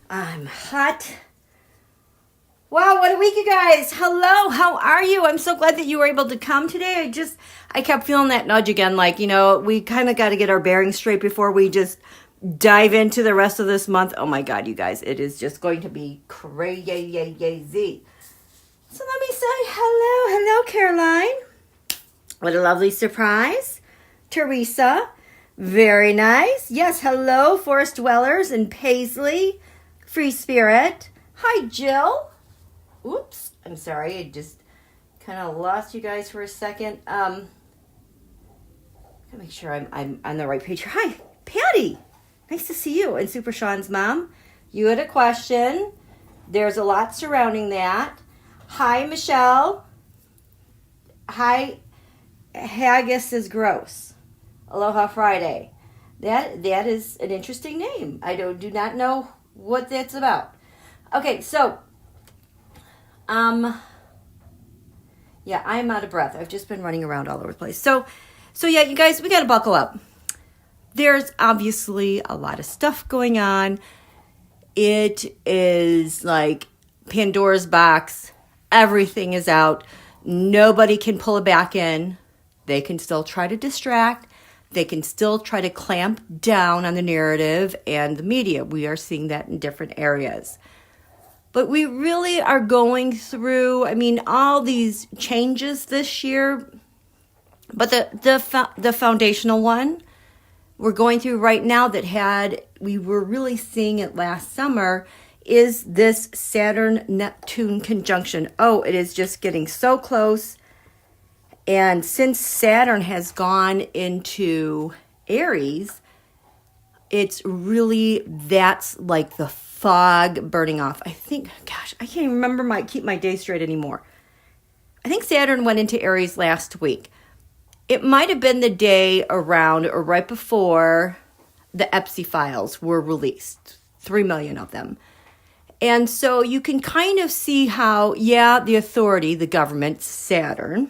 I'm hot. Wow, what a week, you guys. Hello, how are you? I'm so glad that you were able to come today. I kept feeling that nudge again, like, we kind of got to get our bearings straight before we just dive into the rest of this month. Oh my God, you guys, it is just going to be crazy. So let me say hello, Caroline. What a lovely surprise. Teresa, very nice. Yes, hello, Forest Dwellers and Paisley, Free Spirit. Hi, Jill. Oops, I'm sorry. I just kind of lost you guys for a second. Gotta make sure I'm on the right page here. Hi, Patty. Nice to see you. And Super Sean's mom. You had a question. There's a lot surrounding that. Hi, Michelle. Hi, Haggis is gross. Aloha Friday. That is an interesting name. I do not know what that's about. Okay, so yeah, I'm out of breath. I've just been running around all over the place. So yeah, you guys, we got to buckle up. There's obviously a lot of stuff going on. It is like Pandora's box. Everything is out. Nobody can pull it back in. They can still try to distract. They can still try to clamp down on the narrative and the media. We are seeing that in different areas. But we really are going through, all these changes this year. But the foundational one we're going through right now we were really seeing it last summer is this Saturn-Neptune conjunction. Oh, it is just getting so close. And since Saturn has gone into Aries, that's like the fog burning off. I think, gosh, I can't even remember keep my day straight anymore. I think Saturn went into Aries last week. It might have been the day around or right before the Epstein files were released, 3 million of them. And so you can kind of see how, the authority, the government, Saturn,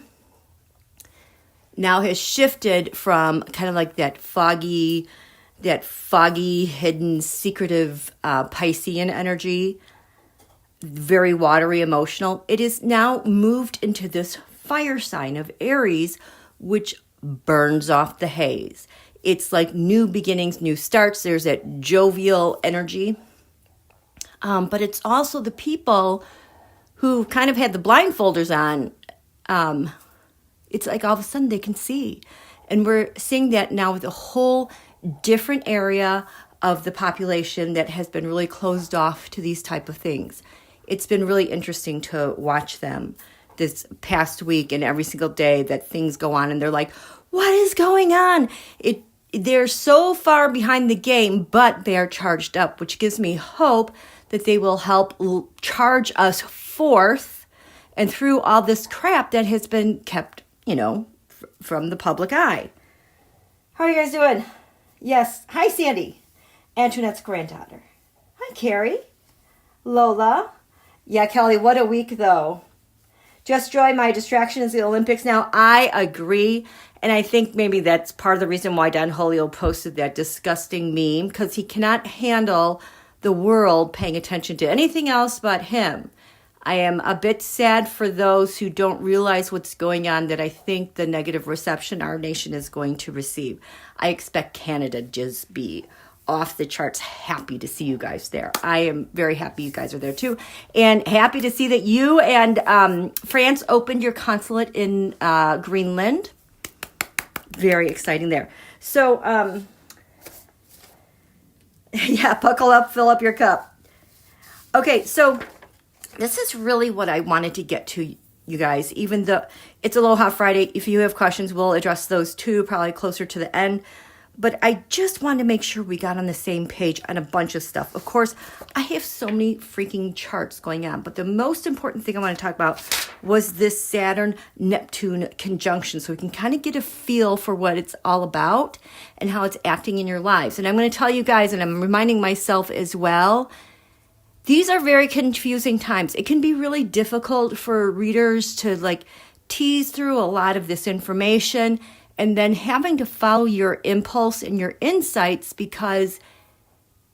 now has shifted from kind of like that foggy, hidden, secretive Piscean energy, very watery, emotional. It is now moved into this fire sign of Aries, which burns off the haze. It's like new beginnings, new starts. There's that jovial energy. But it's also the people who kind of had the blindfolders on. It's like all of a sudden they can see. And we're seeing that now with a whole different area of the population that has been really closed off to these type of things. It's been really interesting to watch them this past week and every single day that things go on and they're like, what is going on? They're so far behind the game, but they are charged up, which gives me hope that they will help charge us forth and through all this crap that has been kept, from the public eye. How are you guys doing? Yes. Hi, Sandy. Antoinette's granddaughter. Hi, Carrie. Lola. Yeah, Kelly, what a week, though. Just Joy, my distraction is the Olympics now. I agree. And I think maybe that's part of the reason why Don Julio posted that disgusting meme, because he cannot handle the world paying attention to anything else but him. I am a bit sad for those who don't realize what's going on, that I think the negative reception our nation is going to receive. I expect Canada to just be off the charts happy to see you guys there. I am very happy you guys are there too. And happy to see that you and France opened your consulate in Greenland. Very exciting there. So, buckle up, fill up your cup. Okay, so this is really what I wanted to get to, you guys. Even though it's Aloha Friday, if you have questions, we'll address those too, probably closer to the end. But I just wanted to make sure we got on the same page on a bunch of stuff. Of course, I have so many freaking charts going on, but the most important thing I want to talk about was this Saturn-Neptune conjunction, so we can kind of get a feel for what it's all about and how it's acting in your lives. And I'm going to tell you guys, and I'm reminding myself as well, these are very confusing times. It can be really difficult for readers to tease through a lot of this information and then having to follow your impulse and your insights, because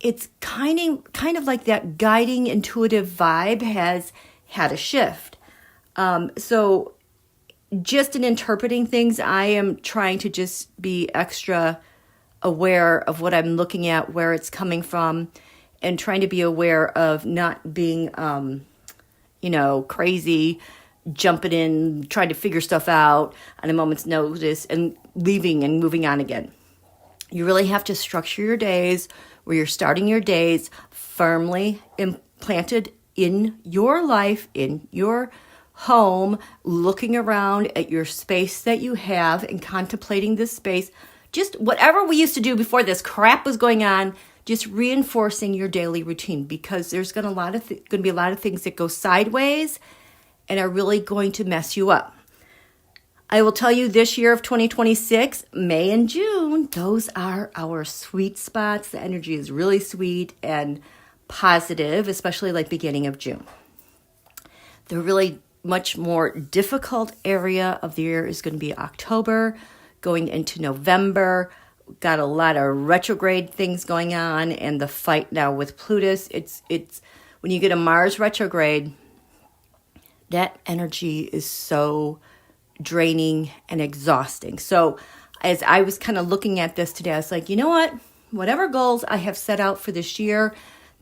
it's kind of like that guiding intuitive vibe has had a shift. So just in interpreting things, I am trying to just be extra aware of what I'm looking at, where it's coming from, and trying to be aware of not being, crazy, jumping in, trying to figure stuff out on a moment's notice and leaving and moving on again. You really have to structure your days where you're starting your days firmly implanted in your life, in your home, looking around at your space that you have and contemplating this space. Just whatever we used to do before this crap was going on, just reinforcing your daily routine, because there's going to be a lot of things that go sideways and are really going to mess you up. I will tell you, this year of 2026, May and June, those are our sweet spots. The energy is really sweet and positive, especially like beginning of June. The really much more difficult area of the year is going to be October, going into November. Got a lot of retrograde things going on, and the fight now with Plutus. It's when you get a Mars retrograde, that energy is so draining and exhausting. So as I was kind of looking at this today, I was like, you know what? Whatever goals I have set out for this year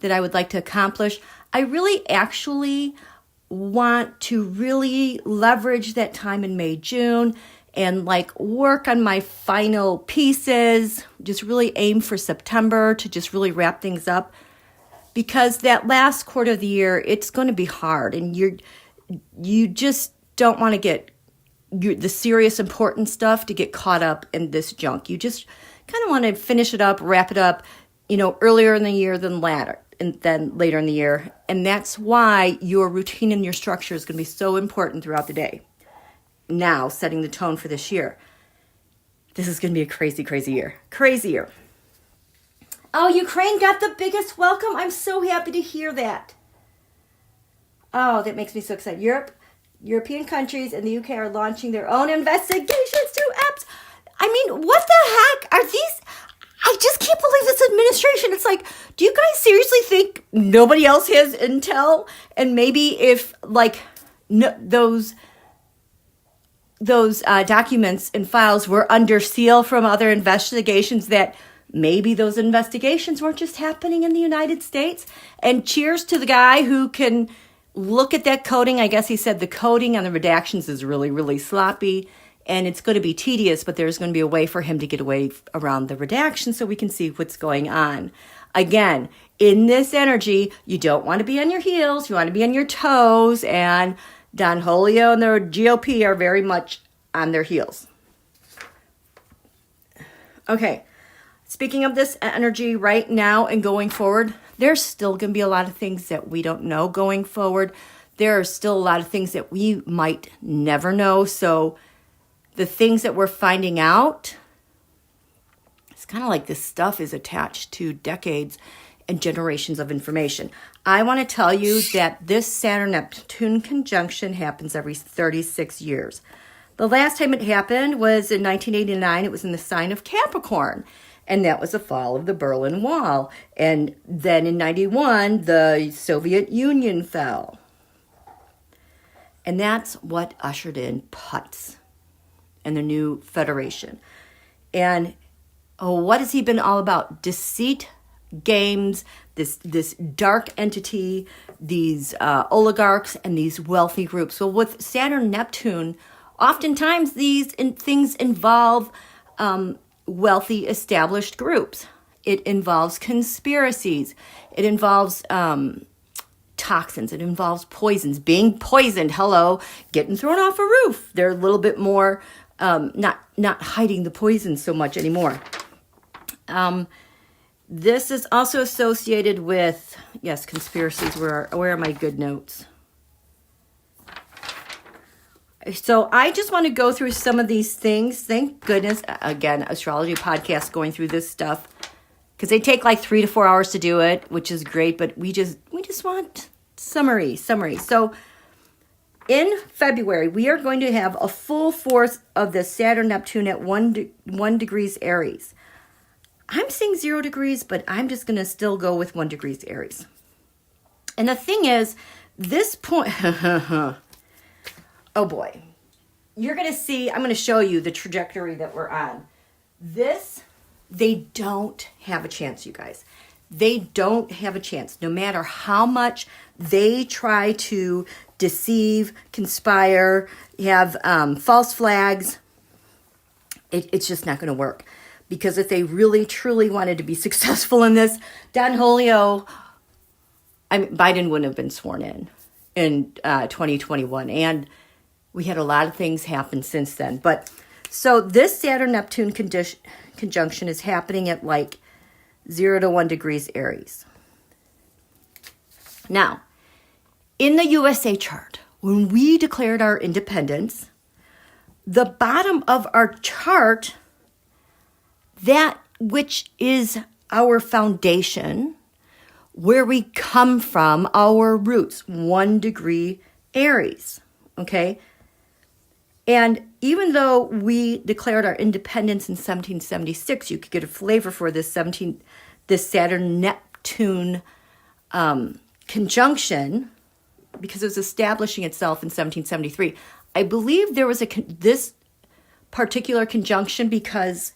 that I would like to accomplish, I really actually want to really leverage that time in May, June, and like work on my final pieces, just really aim for September to just really wrap things up, because that last quarter of the year, it's going to be hard, and you just don't want to get the serious important stuff to get caught up in this junk. You just kind of want to finish it up, wrap it up, earlier in the year than later, and then later in the year. And that's why your routine and your structure is going to be so important throughout the day. Now, setting the tone for this year. This is going to be a crazy, crazy year. Crazy year. Oh, Ukraine got the biggest welcome. I'm so happy to hear that. Oh, that makes me so excited. European countries and the UK are launching their own investigations to apps. I mean, what the heck are these? I just can't believe this administration. It's like, do you guys seriously think nobody else has intel? And maybe if those documents and files were under seal from other investigations, that maybe those investigations weren't just happening in the United States. And cheers to the guy who can look at that coding. I guess he said the coding on the redactions is really, really sloppy, and it's going to be tedious, but there's going to be a way for him to get away around the redaction so we can see what's going on. Again, in this energy, you don't want to be on your heels. You want to be on your toes, and Don Julio and the GOP are very much on their heels. Okay, speaking of this energy right now and going forward, there's still going to be a lot of things that we don't know going forward. There are still a lot of things that we might never know. So the things that we're finding out, it's kind of like this stuff is attached to decades and generations of information. I want to tell you that this Saturn-Neptune conjunction happens every 36 years. The last time it happened was in 1989. It was in the sign of Capricorn. And that was the fall of the Berlin Wall. And then in 91, the Soviet Union fell. And that's what ushered in PUTS and the new federation. And what has he been all about? Deceit, games, this dark entity, these oligarchs, and these wealthy groups. Well, with Saturn-Neptune, oftentimes these things involve wealthy established groups. It involves conspiracies. It involves toxins. It involves poisons. Being poisoned, getting thrown off a roof. They're a little bit more not hiding the poison so much anymore. This is also associated with, yes, conspiracies. Where are my good notes? So I just want to go through some of these things. Thank goodness, again, astrology podcast going through this stuff, because they take like 3 to 4 hours to do it, which is great. But we just want summary. So in February, we are going to have a full force of the Saturn-Neptune at 1 degrees Aries. I'm saying 0 degrees, but I'm just going to still go with 1 degrees Aries. And the thing is, this point, oh boy, you're going to see, I'm going to show you the trajectory that we're on. This, they don't have a chance, you guys. They don't have a chance. No matter how much they try to deceive, conspire, have false flags, it's just not going to work. Because if they really, truly wanted to be successful in this, Don Julio, Biden wouldn't have been sworn in 2021. And we had a lot of things happen since then. But so this Saturn-Neptune conjunction is happening at like 0 to 1 degrees Aries. Now, in the USA chart, when we declared our independence, the bottom of our chart, that which is our foundation, where we come from, our roots, 1 degree Aries, okay? And even though we declared our independence in 1776, you could get a flavor for this Saturn-Neptune conjunction, because it was establishing itself in 1773. I believe there was this particular conjunction because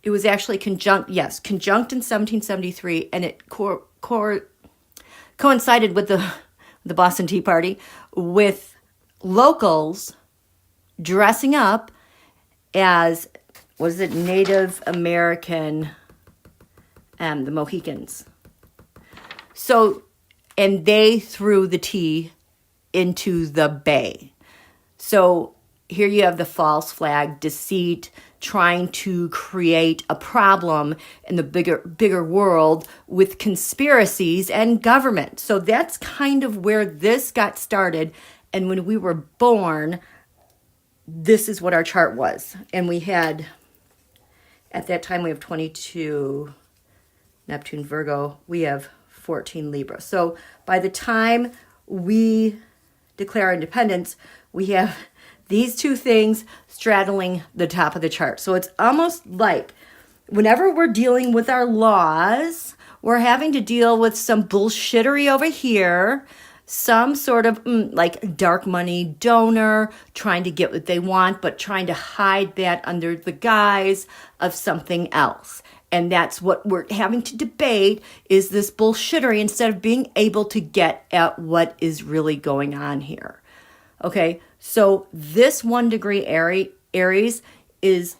it was actually conjunct in 1773, and it coincided with the Boston Tea Party, with locals dressing up as, Native American, the Mohicans. So, and they threw the tea into the bay. So here you have the false flag, deceit, trying to create a problem in the bigger world with conspiracies and government. So that's kind of where this got started. And when we were born, this is what our chart was. And we had, at that time, we have 22 Neptune Virgo. We have 14 Libra. So by the time we declare our independence, we have these two things straddling the top of the chart. So it's almost like whenever we're dealing with our laws, we're having to deal with some bullshittery over here, some sort of like dark money donor trying to get what they want, but trying to hide that under the guise of something else. And that's what we're having to debate, is this bullshittery, instead of being able to get at what is really going on here. Okay, so this 1 degree Aries is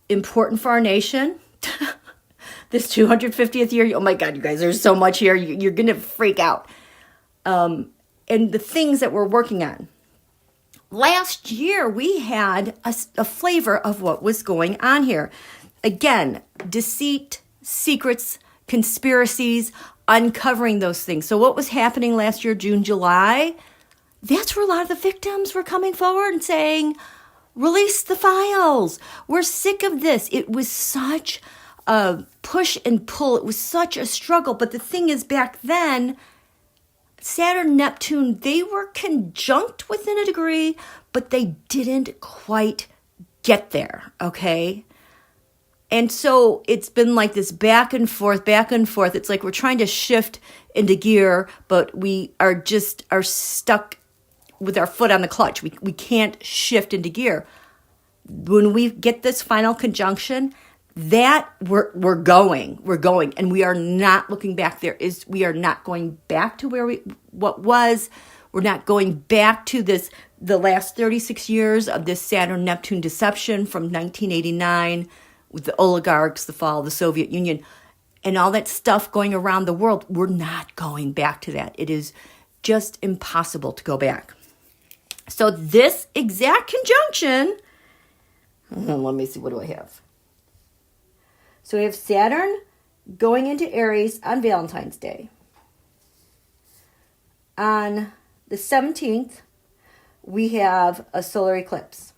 important for our nation. This 250th year, oh my God, you guys, there's so much here. You're going to freak out. And the things that we're working on. Last year, we had a flavor of what was going on here. Again, deceit, secrets, conspiracies, uncovering those things. So what was happening last year, June, July? That's where a lot of the victims were coming forward and saying, release the files. We're sick of this. It was such a push and pull. It was such a struggle. But the thing is, back then, Saturn, Neptune, they were conjunct within a degree, but they didn't quite get there, okay? And so it's been like this back and forth. It's like we're trying to shift into gear, but we are stuck with our foot on the clutch. We can't shift into gear. When we get this final conjunction, that we're going, and we are not looking back. We are not going back to what was. We're not going back to the last 36 years of this Saturn-Neptune deception from 1989 with the oligarchs, the fall of the Soviet Union, and all that stuff going around the world. We're not going back to that. It is just impossible to go back. So this exact conjunction, let me see, what do I have? So we have Saturn going into Aries on Valentine's Day. On the 17th, we have a solar eclipse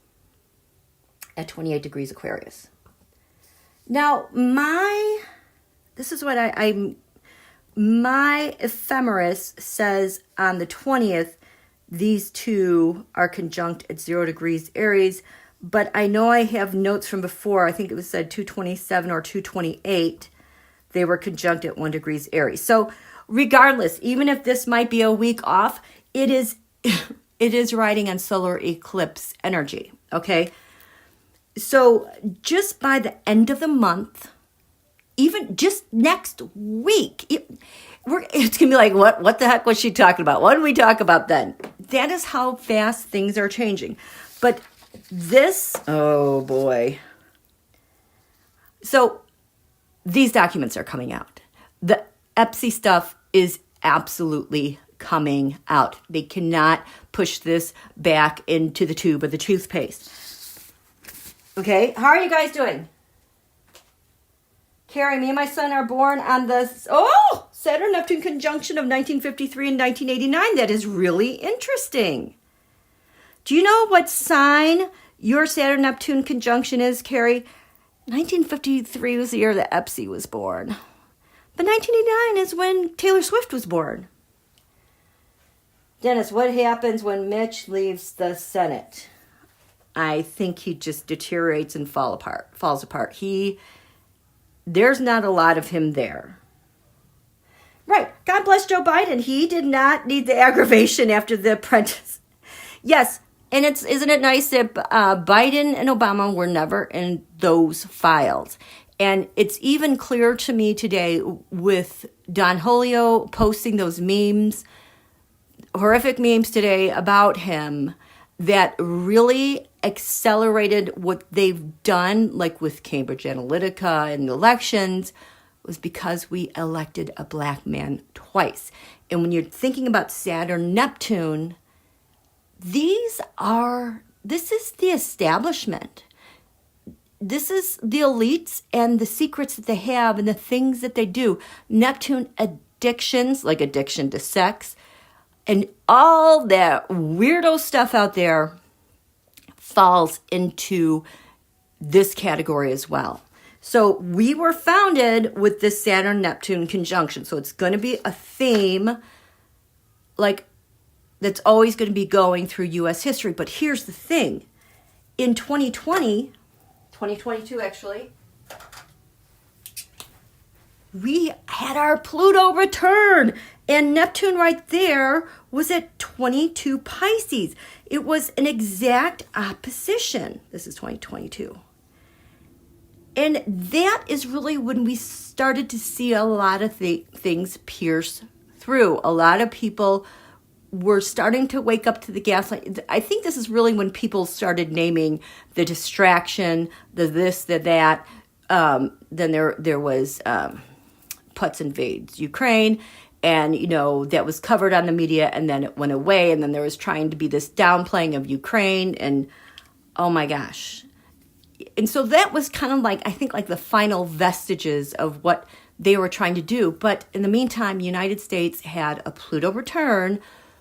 at 28 degrees Aquarius. Now, this is what my ephemeris says on the 20th, these two are conjunct at 0 degrees Aries, but I know I have notes from before. I think it was said 227 or 228. They were conjunct at 1 degrees Aries. So regardless, even if this might be a week off, it is it is riding on solar eclipse energy, okay? So just by the end of the month, even just next week, it's going to be like, what the heck was she talking about? What did we talk about then? That is how fast things are changing. But this, oh boy. So these documents are coming out. The EPSI stuff is absolutely coming out. They cannot push this back into the tube of the toothpaste. Okay, how are you guys doing? Carrie, me and my son are born on the Saturn-Neptune conjunction of 1953 and 1989. That is really interesting. Do you know what sign your Saturn-Neptune conjunction is, Carrie? 1953 was the year that EPSI was born. But 1989 is when Taylor Swift was born. Dennis, what happens when Mitch leaves the Senate? I think he just deteriorates and falls apart. There's not a lot of him there. Right. God bless Joe Biden. He did not need the aggravation after The Apprentice. Yes. And isn't it nice that Biden and Obama were never in those files? And it's even clearer to me today with Don Julio posting those memes, horrific memes today about him that really accelerated what they've done, like with Cambridge Analytica and elections, was because we elected a black man twice. And when you're thinking about Saturn-Neptune, this is the establishment. This is the elites and the secrets that they have and the things that they do. Neptune addictions, like addiction to sex, and all that weirdo stuff out there falls into this category as well. So we were founded with this Saturn-Neptune conjunction. So it's going to be a theme like that's always going to be going through U.S. history. But here's the thing. In 2022 actually, we had our Pluto return. And Neptune right there was at 22 Pisces. It was an exact opposition. This is 2022. And that is really when we started to see a lot of things pierce through. A lot of people were starting to wake up to the gaslight. I think this is really when people started naming the distraction, the this, the that. Then there was Putz invades Ukraine. And, that was covered on the media, and then it went away. And then there was trying to be this downplaying of Ukraine. And, oh, my gosh. And so that was kind of like, I think, like the final vestiges of what they were trying to do. But in the meantime, the United States had a Pluto return,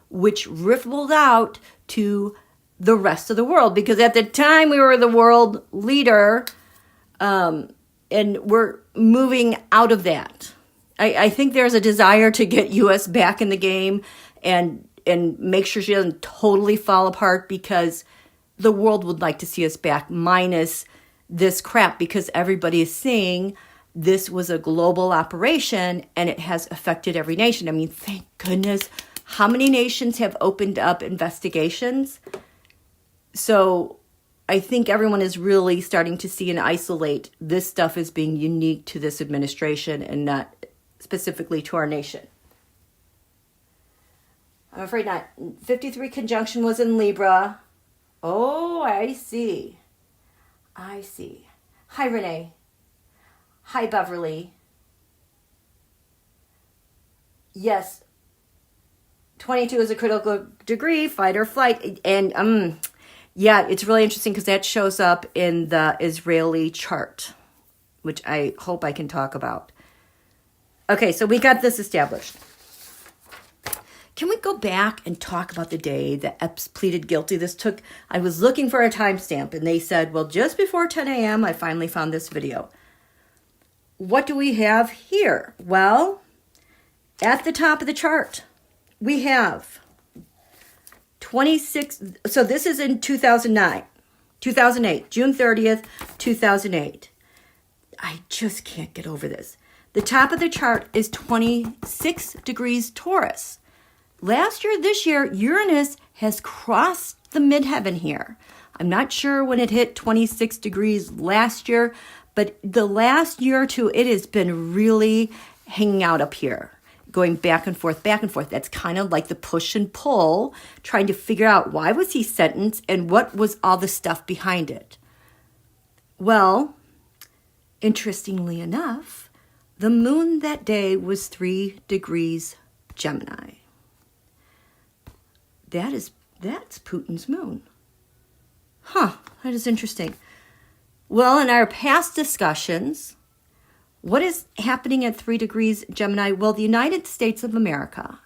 which rippled out to the rest of the world. Because at the time, we were the world leader, and we're moving out of that. I think there's a desire to get U.S. back in the game and make sure she doesn't totally fall apart, because the world would like to see us back minus this crap, because everybody is seeing this was a global operation and it has affected every nation. I mean, thank goodness. How many nations have opened up investigations? So I think everyone is really starting to see and isolate this stuff as being unique to this administration and not specifically to our nation. I'm afraid not. 53 conjunction was in Libra. Oh, I see. Hi, Renee. Hi, Beverly. Yes. 22 is a critical degree, fight or flight. And yeah, it's really interesting because that shows up in the Israeli chart, which I hope I can talk about. Okay, so we got this established. Can we go back and talk about the day that Epps pleaded guilty? I was looking for a timestamp, and they said, well, just before 10 a.m., I finally found this video. What do we have here? Well, at the top of the chart, we have 26. So this is in 2009. 2008, June 30th, 2008. I just can't get over this. The top of the chart is 26 degrees Taurus. Last year, this year, Uranus has crossed the midheaven here. I'm not sure when it hit 26 degrees last year, but the last year or two, it has been really hanging out up here, going back and forth, back and forth. That's kind of like the push and pull, trying to figure out why was he sentenced and what was all the stuff behind it. Well, interestingly enough, the moon that day was 3 degrees Gemini. That's Putin's moon. Huh, that is interesting. Well, in our past discussions, what is happening at 3 degrees Gemini? Well, the United States of America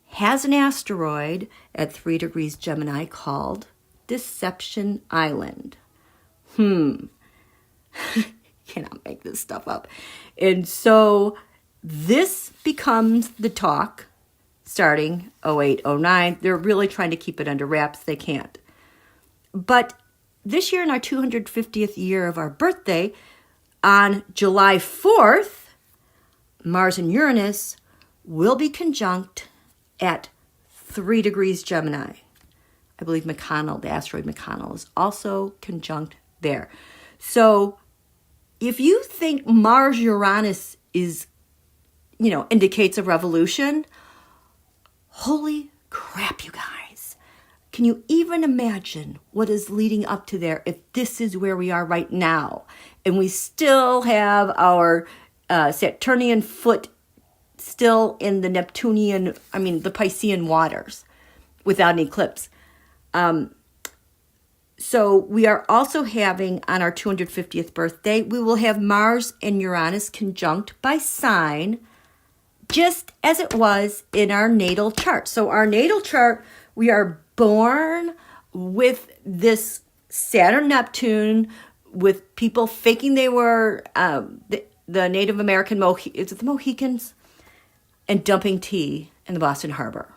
has an asteroid at 3 degrees Gemini called Deception Island. Cannot make this stuff up. And so this becomes the talk starting 08, 09. They're really trying to keep it under wraps. They can't. But this year in our 250th year of our birthday, on July 4th, Mars and Uranus will be conjunct at 3 degrees Gemini. I believe McConnell, the asteroid McConnell, is also conjunct there. So if you think Mars-Uranus is, indicates a revolution, holy crap, you guys. Can you even imagine what is leading up to there if this is where we are right now? And we still have our Saturnian foot still in the the Piscean waters without an eclipse. So we are also having, on our 250th birthday, we will have Mars and Uranus conjunct by sign, just as it was in our natal chart. So our natal chart, we are born with this Saturn-Neptune, with people faking they were the Native American is it the Mohicans, and dumping tea in the Boston Harbor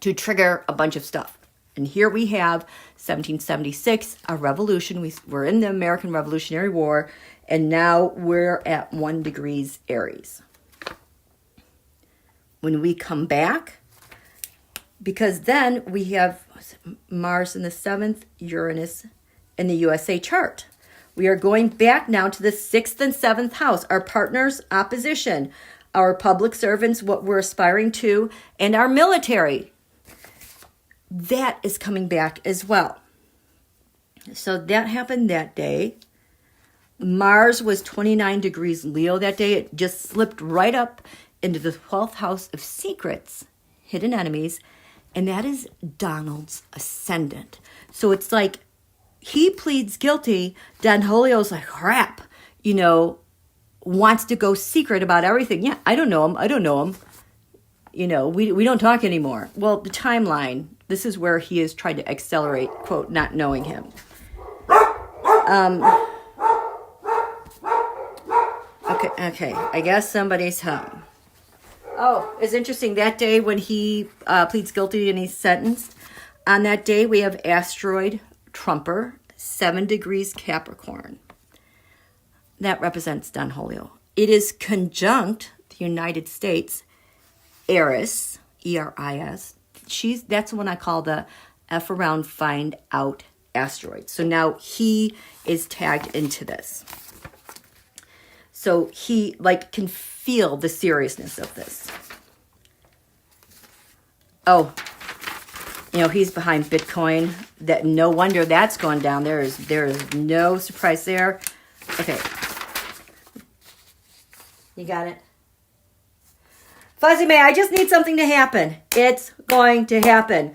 to trigger a bunch of stuff. And here we have 1776, a revolution. We're in the American Revolutionary War, and now we're at 1 degrees Aries. When we come back, because then we have Mars in the 7th, Uranus in the USA chart. We are going back now to the 6th and 7th house, our partners, opposition, our public servants, what we're aspiring to, and our military. That is coming back as well. So that happened that day. Mars was 29 degrees Leo that day. It just slipped right up into the 12th house of secrets, hidden enemies, and that is Donald's ascendant. So it's like he pleads guilty. Don Julio's like, crap, wants to go secret about everything. Yeah, I don't know him. We don't talk anymore. Well, the timeline, this is where he is trying to accelerate, quote, not knowing him. Okay, I guess somebody's home. Oh, it's interesting. That day when he pleads guilty and he's sentenced, on that day we have asteroid Trumper, 7 degrees Capricorn. That represents Don Julio. It is conjunct the United States, Eris, E-R-I-S. That's the one I call the F around find out asteroid. So now he is tagged into this. So he can feel the seriousness of this. Oh, he's behind Bitcoin. That no wonder that's going down. There is no surprise there. Okay. You got it? Fuzzy May, I just need something to happen. It's going to happen.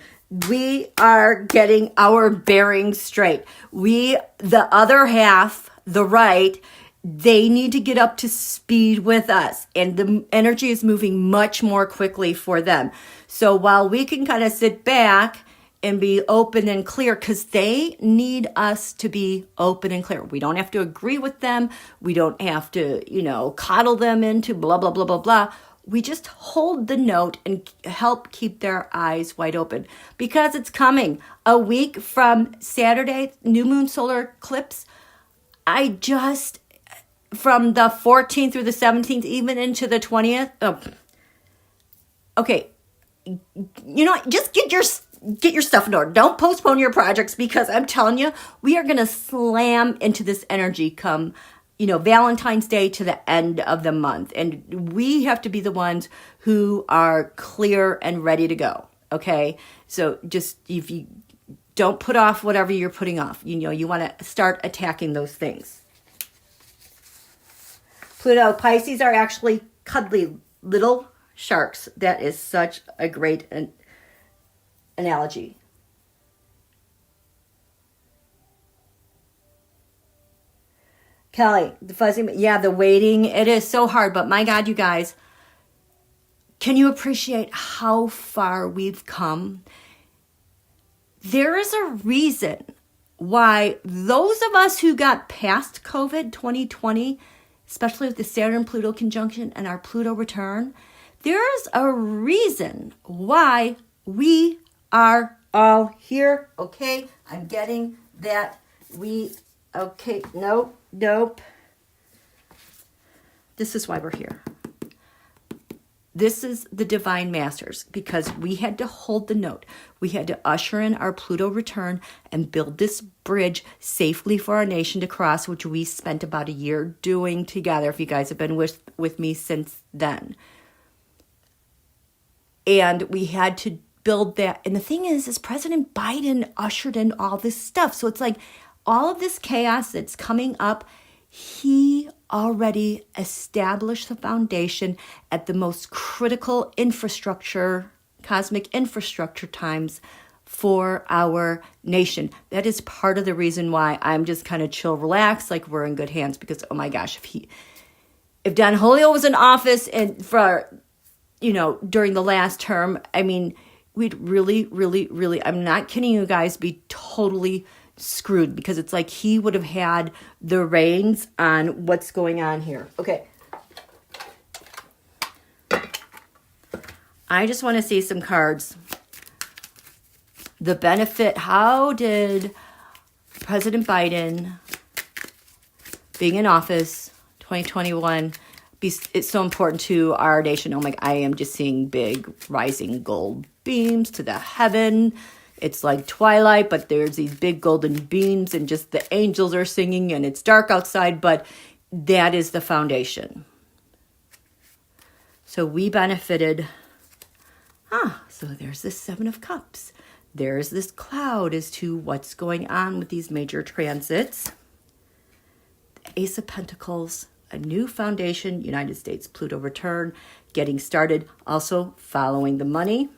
We are getting our bearings straight. The other half, the right, they need to get up to speed with us. And the energy is moving much more quickly for them. So while we can kind of sit back and be open and clear, because they need us to be open and clear. We don't have to agree with them. We don't have to, coddle them into blah, blah, blah, blah, blah. we just hold the note and help keep their eyes wide open because it's coming. A week from Saturday, new moon solar eclipse, from the 14th through the 17th, even into the 20th. Oh, okay. Just get your stuff in order. Don't postpone your projects because I'm telling you, we are going to slam into this energy come, Valentine's Day to the end of the month. And we have to be the ones who are clear and ready to go. Okay. So just, if you don't put off whatever you're putting off, you want to start attacking those things. Pluto, Pisces are actually cuddly little sharks. That is such a great analogy. Kelly, the fuzzy, the waiting, it is so hard, but my God, you guys, can you appreciate how far we've come? There is a reason why those of us who got past COVID 2020, especially with the Saturn-Pluto conjunction and our Pluto return, there's a reason why we are all here. Okay, I'm getting that. Nope. This is why we're here. This is the Divine Masters, because we had to hold the note. We had to usher in our Pluto return and build this bridge safely for our nation to cross, which we spent about a year doing together, if you guys have been with me since then. And we had to build that. And the thing is President Biden ushered in all this stuff. So it's like all of this chaos that's coming up, he already established the foundation at the most critical infrastructure, cosmic infrastructure times for our nation. That is part of the reason why I'm just kind of chill, relaxed, like we're in good hands, because, oh my gosh, if Don Julio was in office and during the last term, I mean, we'd really, really, really, I'm not kidding you guys, be totally screwed, because it's like he would have had the reins on what's going on here. Okay. I just want to see some cards. The benefit, how did President Biden being in office 2021 it's so important to our nation? Oh my, I am just seeing big rising gold beams to the heaven. It's like twilight, but there's these big golden beams and just the angels are singing and it's dark outside, but that is the foundation. So we benefited. So there's this Seven of Cups. There's this cloud as to what's going on with these major transits. The Ace of Pentacles, a new foundation, United States Pluto return, getting started, also following the money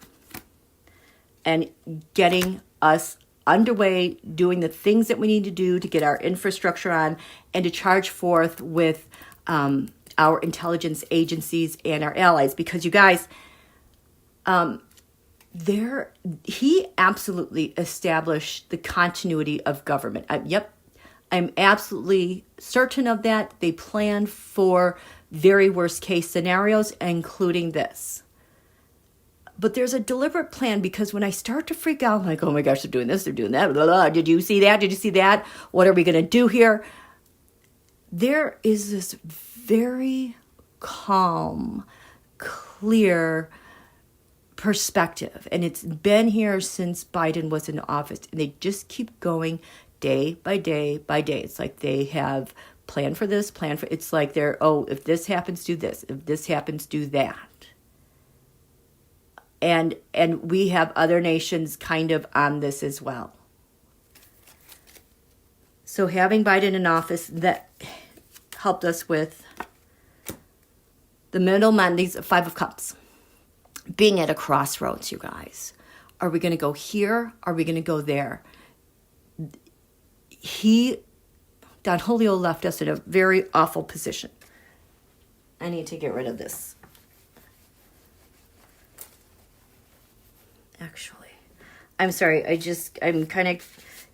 and getting us underway, doing the things that we need to do to get our infrastructure on and to charge forth with our intelligence agencies and our allies. Because you guys, he absolutely established the continuity of government. I'm absolutely certain of that. They planned for very worst case scenarios, including this. But there's a deliberate plan, because when I start to freak out, I'm like, oh my gosh, they're doing this, they're doing that, blah, blah. Did you see that? Did you see that? What are we going to do here? There is this very calm, clear perspective. And it's been here since Biden was in office. And they just keep going day by day by day. It's like they have planned for this, it's like they're, if this happens, do this. If this happens, do that. And we have other nations kind of on this as well. So having Biden in office, that helped us with the middleman, these Five of Cups. Being at a crossroads, you guys. Are we going to go here? Are we going to go there? Don Julio left us in a very awful position. I need to get rid of this. Actually, I'm sorry. I'm kind of,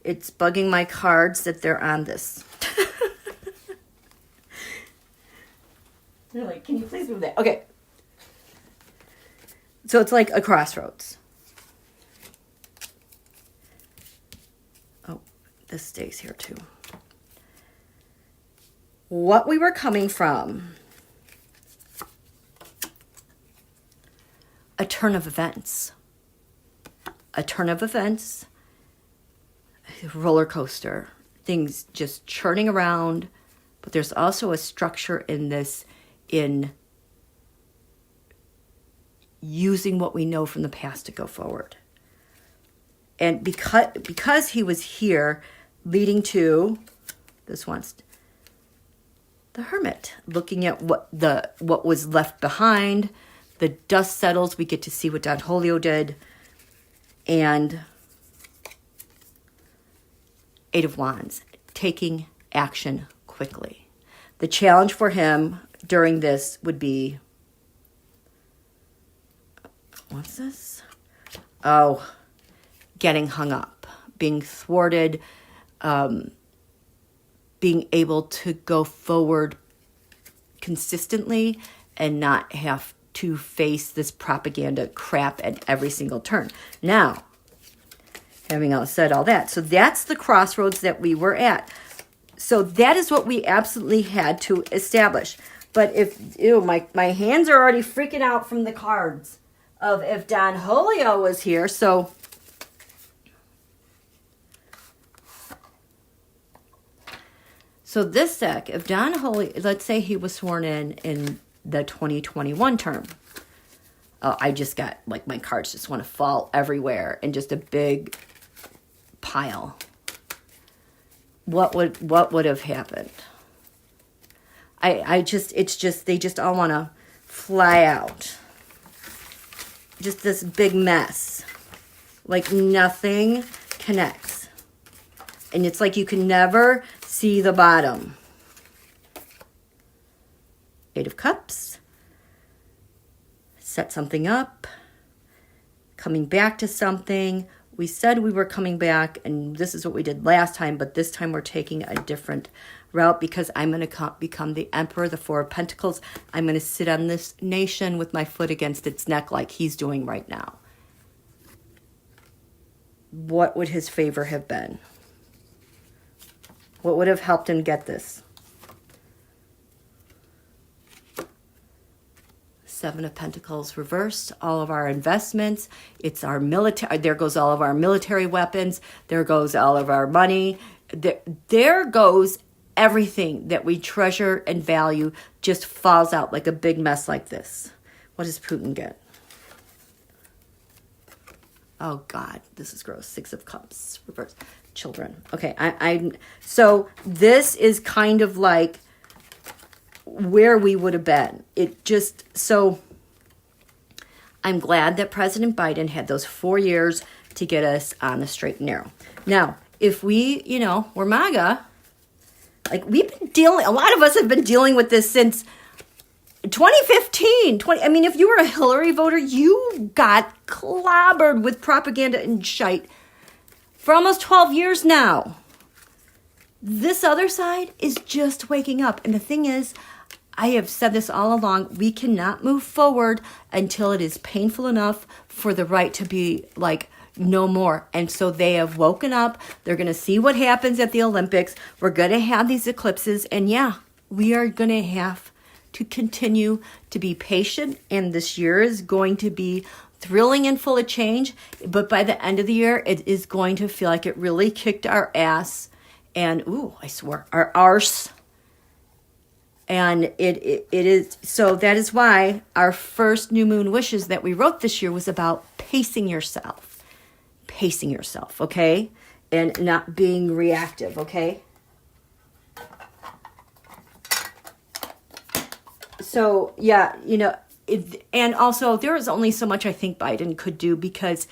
it's bugging my cards that they're on this. They're like, can you please move that? Okay. So it's like a crossroads. Oh, this stays here too. What we were coming from, a turn of events. A turn of events, a roller coaster, things just churning around, but there's also a structure in this, in using what we know from the past to go forward. And because he was here, leading to this one's the Hermit, looking at what was left behind, the dust settles, we get to see what Don Julio did, and Eight of Wands, taking action quickly. The challenge for him during this would be, what's this? Oh, getting hung up, being thwarted, being able to go forward consistently and not have to face this propaganda crap at every single turn. Now, having said all that, so that's the crossroads that we were at. So that is what we absolutely had to establish. But my hands are already freaking out from the cards of if Don Julio was here. So this deck, if Don Julio, let's say he was sworn in the 2021 term. I just got, like, my cards just want to fall everywhere in just a big pile. What would have happened? They just all want to fly out. Just this big mess. Like nothing connects. And it's like you can never see the bottom. Eight of Cups. Set something up. Coming back to something. We said we were coming back, and this is what we did last time, but this time we're taking a different route because I'm going to become the Emperor, the Four of Pentacles. I'm going to sit on this nation with my foot against its neck like he's doing right now. What would his favor have been? What would have helped him get this? Seven of Pentacles reversed, all of our investments. It's our military. There goes all of our military weapons. There goes all of our money. There goes everything that we treasure and value just falls out like a big mess like this. What does Putin get? Oh God, this is gross. Six of Cups reversed. Children. Okay, so this is kind of like where we would have been. So I'm glad that President Biden had those 4 years to get us on the straight and narrow. Now, if we're MAGA, like a lot of us have been dealing with this since 2015. If you were a Hillary voter, you got clobbered with propaganda and shite for almost 12 years now. This other side is just waking up. And the thing is, I have said this all along, we cannot move forward until it is painful enough for the right to be like, no more. And so they have woken up. They're going to see what happens at the Olympics. We're going to have these eclipses. And yeah, we are going to have to continue to be patient. And this year is going to be thrilling and full of change. But by the end of the year, it is going to feel like it really kicked our ass. And, I swear, our arse. And it is, so that is why our first new moon wishes that we wrote this year was about pacing yourself, okay? And not being reactive, okay? So, yeah, and also there is only so much I think Biden could do because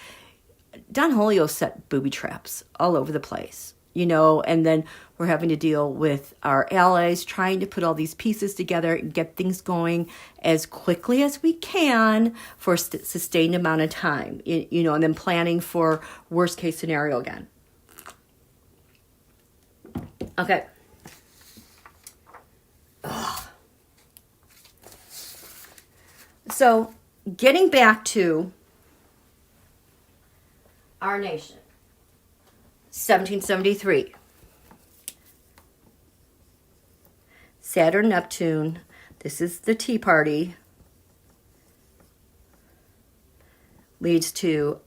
Don Julio set booby traps all over the place. And then we're having to deal with our allies, trying to put all these pieces together and get things going as quickly as we can for a sustained amount of time, and then planning for worst case scenario again. Okay. Ugh. So getting back to our nation, 1773. Saturn-Neptune, this is the Tea Party, leads to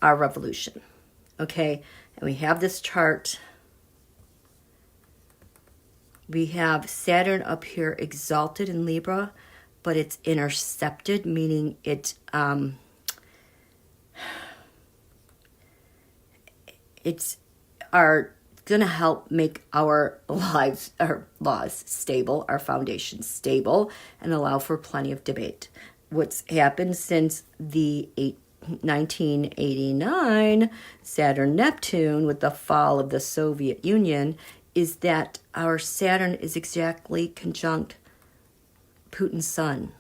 our revolution. Okay, and we have this chart. We have Saturn up here exalted in Libra, but it's intercepted, meaning it's going to help make our laws stable, our foundations stable, and allow for plenty of debate. What's happened since the 1989 Saturn-Neptune with the fall of the Soviet Union is that our Saturn is exactly conjunct Putin's sun.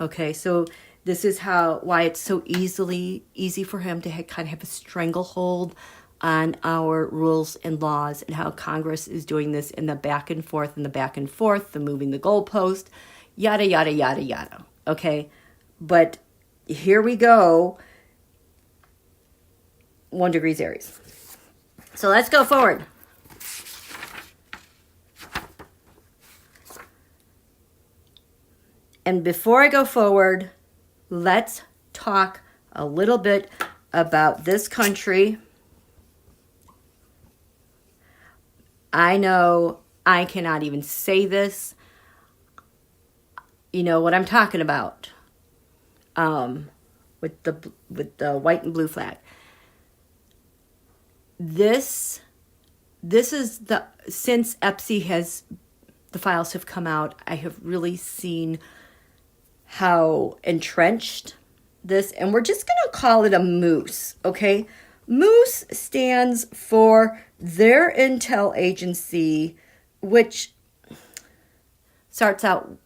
Okay, so this is why it's so easy for him to kind of have a stranglehold on our rules and laws, and how Congress is doing this in the back and forth, the moving the goalpost, yada, yada, yada, yada. Okay, but here we go. 1 degrees Aries. So let's go forward. And before I go forward, let's talk a little bit about this country. I know I cannot even say this. You know what I'm talking about. With the white and blue flag. This is since EPSI the files have come out, I have really seen how entrenched this, and we're just going to call it a moose, okay? Moose stands for their intel agency, which starts out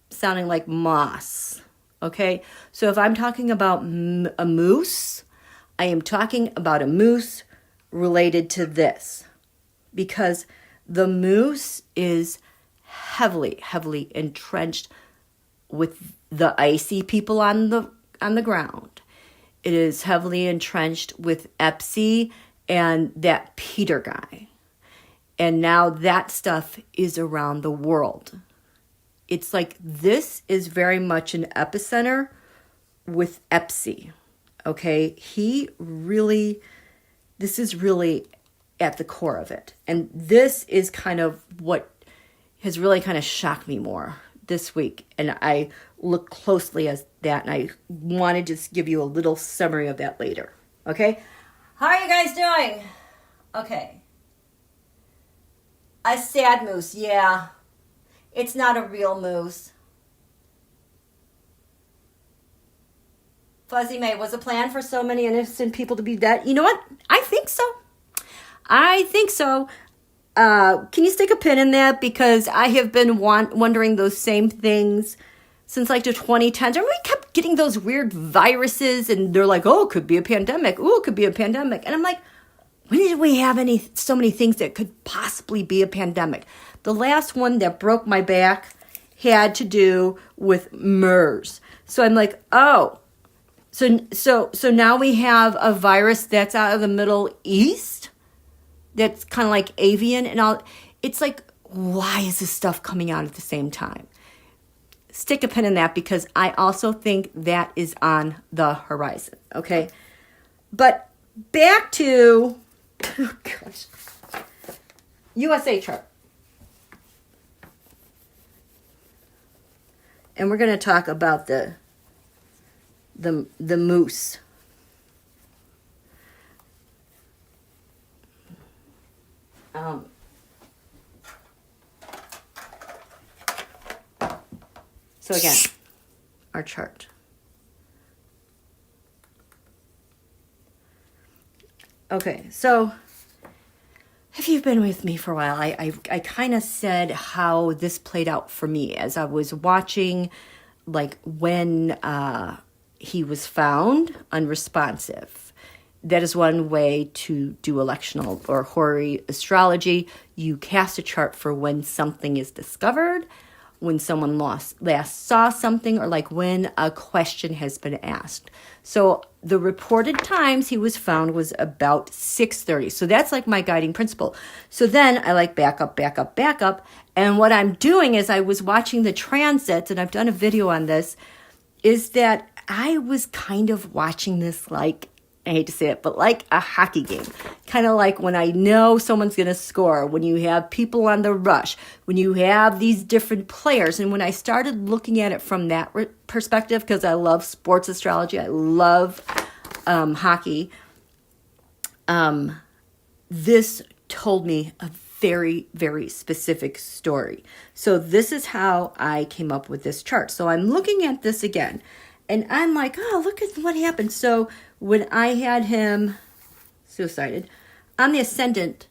sounding like moss, okay? So if I'm talking about a moose, I am talking about a moose related to this, because the moose is heavily entrenched with the icy people on the ground. It is heavily entrenched with EPSI and that Peter guy. And now that stuff is around the world. It's like this is very much an epicenter with EPSI. Okay? This is really at the core of it. And this is kind of what has really kind of shocked me more this week. And I look closely at that, and I want to just give you a little summary of that later. Okay? How are you guys doing? Okay. A sad moose, yeah. It's not a real moose. Fuzzy May, was a plan for so many innocent people to be dead? You know what? I think so. Can you stick a pin in that? Because I have been wondering those same things since like the 2010s. And we kept getting those weird viruses, and they're like, oh, it could be a pandemic. Oh, it could be a pandemic. And I'm like, when did we have so many things that could possibly be a pandemic? The last one that broke my back had to do with MERS. So I'm like, oh, so now we have a virus that's out of the Middle East that's kind of like avian and all. It's like, why is this stuff coming out at the same time? Stick a pin in that, because I also think that is on the horizon, okay? But back to, oh gosh, USA chart. And we're going to talk about the moose. So again, our chart. Okay, so if you've been with me for a while, I kind of said how this played out for me as I was watching, like when he was found unresponsive. That is one way to do electional or Hori astrology. You cast a chart for when something is discovered, when someone last saw something, or like when a question has been asked. So the reported times he was found was about 6:30. So that's like my guiding principle. So then I like back up. And what I'm doing is I was watching the transits, and I've done a video on this, is that I was kind of watching this like, I hate to say it, but like a hockey game. Kind of like when I know someone's going to score, when you have people on the rush, when you have these different players. And when I started looking at it from that perspective, because I love sports astrology, I love hockey, this told me a very, very specific story. So this is how I came up with this chart. So I'm looking at this again, and I'm like, oh, look at what happened. So when I had him suicided, on the ascendant,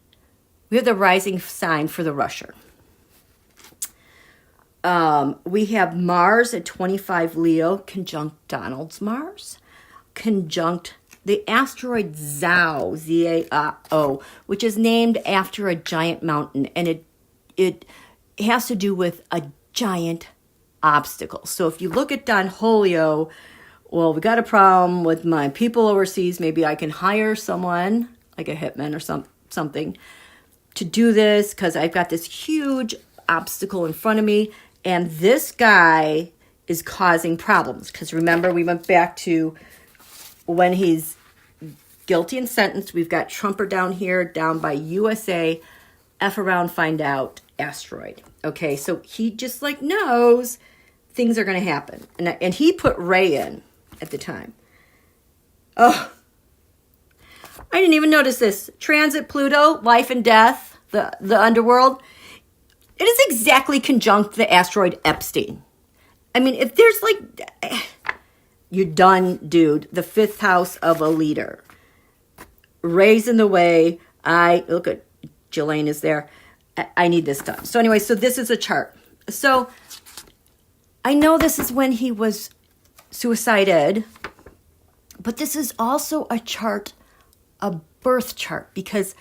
we have the rising sign for the rusher. We have Mars at 25 Leo, conjunct Donald's Mars, conjunct the asteroid Zao, Z-A-O, which is named after a giant mountain, and it has to do with a giant obstacle. So if you look at Don Julio, well, we got a problem with my people overseas. Maybe I can hire someone, like a hitman or something, to do this, because I've got this huge obstacle in front of me, and this guy is causing problems. Because remember, we went back to when he's guilty and sentenced. We've got Trumper down here, down by USA, F around, find out, asteroid. Okay, so he just like knows things are going to happen. And he put Ray in at the time. Oh, I didn't even notice this. Transit Pluto, life and death, the underworld. It is exactly conjunct the asteroid Epstein. I mean, if there's like, you're done, dude. The fifth house of a leader. Ray's in the way. Look at Jelaine is there. I need this done. So anyway, so this is a chart. So I know this is when he was suicided, but this is also a chart, a birth chart, because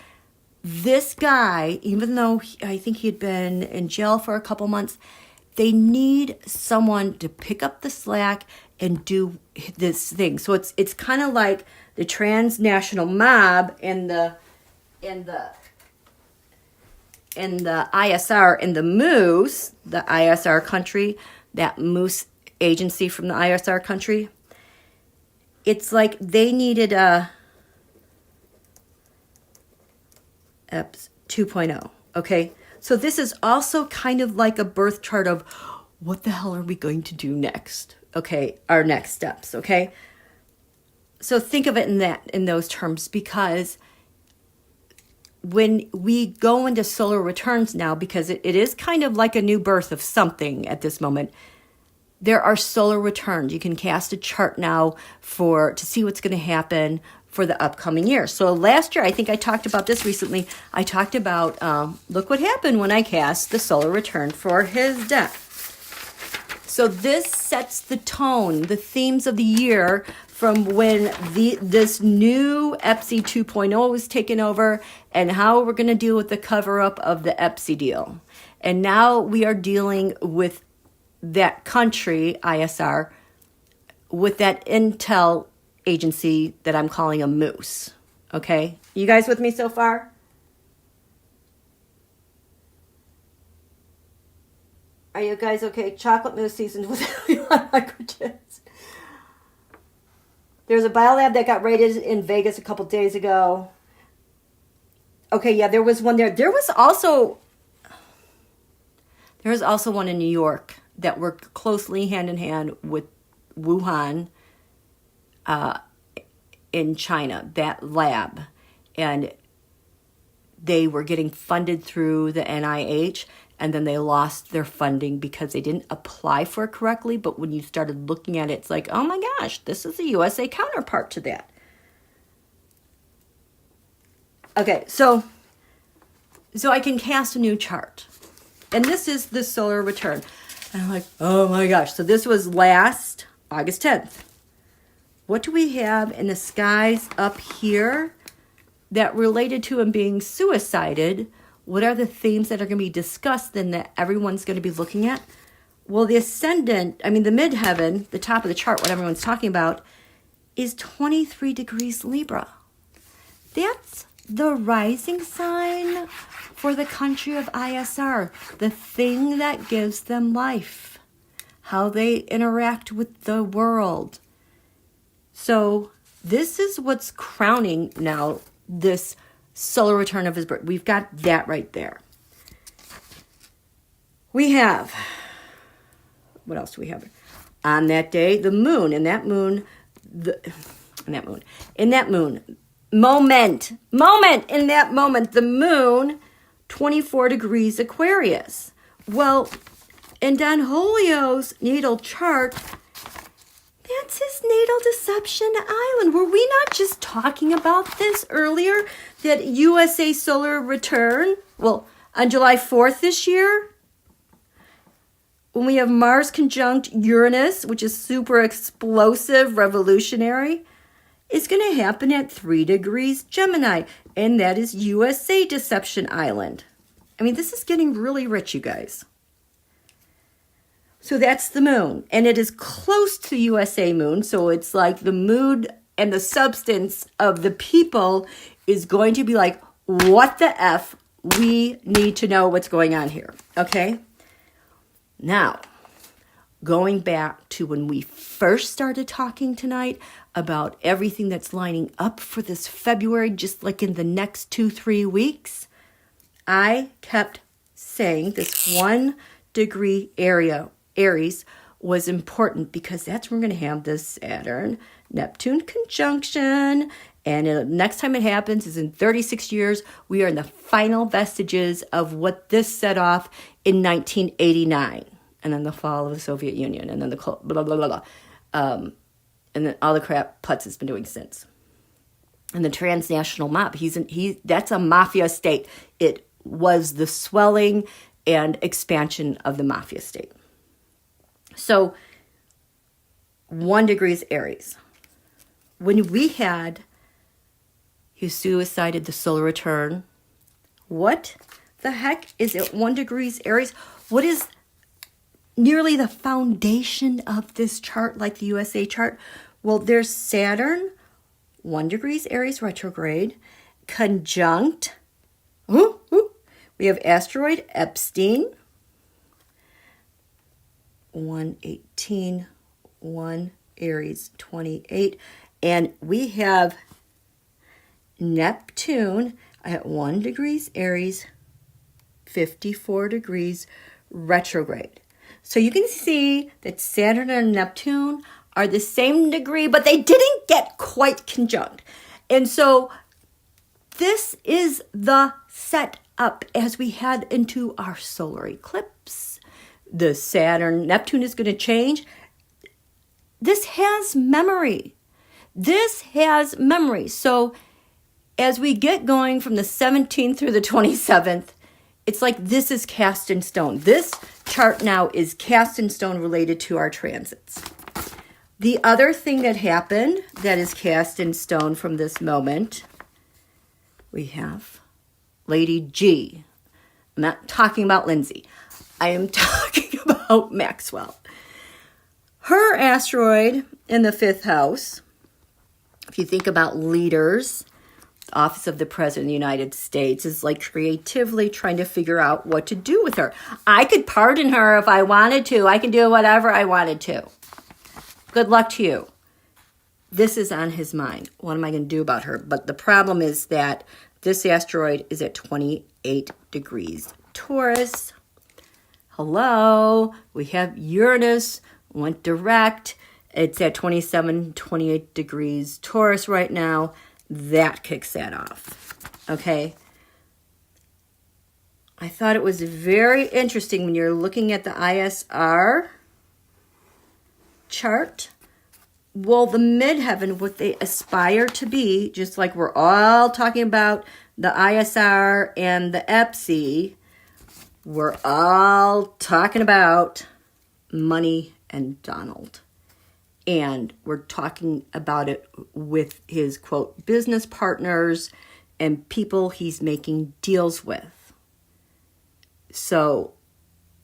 this guy, even though I think he had been in jail for a couple months, they need someone to pick up the slack and do this thing. So it's kind of like the transnational mob and the ISR and the Moose, the ISR country, that Moose agency from the ISR country. It's like they needed a EPS 2.0, okay? So this is also kind of like a birth chart of what the hell are we going to do next, okay? Our next steps, okay? So think of it in those terms, because when we go into solar returns now, because it is kind of like a new birth of something at this moment, there are solar returns. You can cast a chart now to see what's going to happen for the upcoming year. So last year, I think I talked about this recently. I talked about, look what happened when I cast the solar return for his death. So this sets the tone, the themes of the year from when this new EPSI 2.0 was taken over, and how we're going to deal with the cover-up of the EPSI deal. And now we are dealing with that country, ISR, with that intel agency that I'm calling a Moose. Okay? You guys with me so far? Are you guys okay? Chocolate mousse seasoned with microchips. There's a biolab that got raided in Vegas a couple days ago. Okay, yeah, there was one there. There was also one in New York that worked closely hand in hand with Wuhan in China, that lab. And they were getting funded through the NIH, and then they lost their funding because they didn't apply for it correctly. But when you started looking at it, it's like, oh my gosh, this is a USA counterpart to that. Okay, so I can cast a new chart. And this is the solar return. And I'm like, oh my gosh. So this was last August 10th. What do we have in the skies up here that related to him being suicided? What are the themes that are going to be discussed and that everyone's going to be looking at? Well, the ascendant, the midheaven, the top of the chart, what everyone's talking about, is 23 degrees Libra. That's the rising sign for the country of ISR, the thing that gives them life, how they interact with the world. So this is what's crowning now this solar return of his birth. We've got that right there. We have, what else do we have? On that day, the moon, in that moment, the moon, 24 degrees Aquarius. Well, in Don Julio's natal chart, that's his natal Deception Island. Were we not just talking about this earlier? That USA solar return? Well, on July 4th this year, when we have Mars conjunct Uranus, which is super explosive, revolutionary, it's going to happen at 3 degrees Gemini, and that is USA Deception Island. This is getting really rich, you guys. So that's the moon, and it is close to USA moon, so it's like the mood and the substance of the people is going to be like, what the F? We need to know what's going on here, okay? Now, going back to when we first started talking tonight about everything that's lining up for this February, just like in the next 2-3 weeks, I kept saying this 1 degree area, Aries, was important because that's where we're going to have this Saturn-Neptune conjunction. And next time it happens is in 36 years. We are in the final vestiges of what this set off in 1989. And then the fall of the Soviet Union. And then the blah, blah, blah, blah. And then all the crap Putz has been doing since. And the transnational mob. That's a mafia state. It was the swelling and expansion of the mafia state. So 1 degrees Aries. When we had he suicided the solar return, what the heck is it 1 degrees Aries? What is nearly the foundation of this chart, like the USA chart? Well, there's Saturn, 1 degrees Aries retrograde, conjunct. We have asteroid Epstein, 118, 1 Aries 28, and we have Neptune at 1 degrees Aries, 54 degrees retrograde. So you can see that Saturn and Neptune are the same degree, but they didn't get quite conjunct. And so this is the setup as we head into our solar eclipse. The Saturn-Neptune is going to change. This has memory. So as we get going from the 17th through the 27th, it's like this is cast in stone. This chart now is cast in stone related to our transits. The other thing that happened that is cast in stone from this moment, we have Lady G. I'm not talking about Lindsay. I am talking about Maxwell. Her asteroid in the 5th house, if you think about leaders, the office of the President of the United States is like creatively trying to figure out what to do with her. I could pardon her if I wanted to. I can do whatever I wanted to. Good luck to you. This is on his mind. What am I going to do about her? But the problem is that this asteroid is at 28 degrees Taurus. Hello. We have Uranus went direct. It's at 27, 28 degrees Taurus right now. That kicks that off. Okay. I thought it was very interesting when you're looking at the ISR chart. Well, the midheaven, what they aspire to be, just like we're all talking about the ISR and the EPSI, we're all talking about money and Donald. And we're talking about it with his, quote, business partners and people he's making deals with. So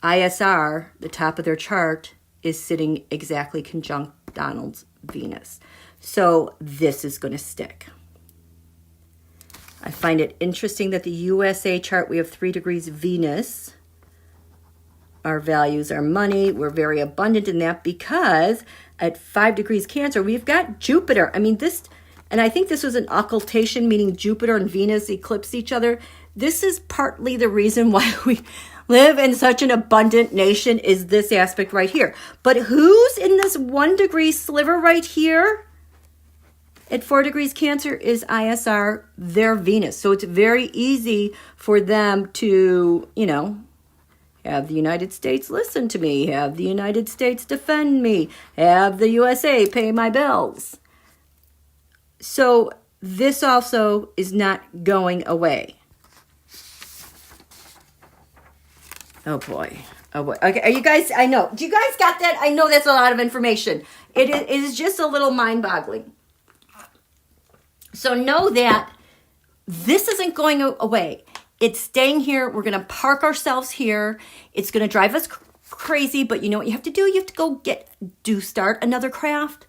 ISR, the top of their chart, is sitting exactly conjunct Donald's Venus. So this is going to stick. I find it interesting that the USA chart, we have 3 degrees Venus. Our values are money. We're very abundant in that because at 5 degrees Cancer, we've got Jupiter. I mean, this, and I think this was an occultation, meaning Jupiter and Venus eclipse each other. This is partly the reason why we live in such an abundant nation, is this aspect right here. But who's in this 1 degree sliver right here? At 4 degrees Cancer is ISR, their Venus. So it's very easy for them to, you know, have the United States listen to me, have the United States defend me, have the USA pay my bills. So this also is not going away. Oh boy. Oh boy. Okay, are you guys, I know. Do you guys got that? I know that's a lot of information. It is just a little mind-boggling. So know that this isn't going away. It's staying here. We're going to park ourselves here. It's going to drive us crazy, but you know what you have to do? You have to go start another craft.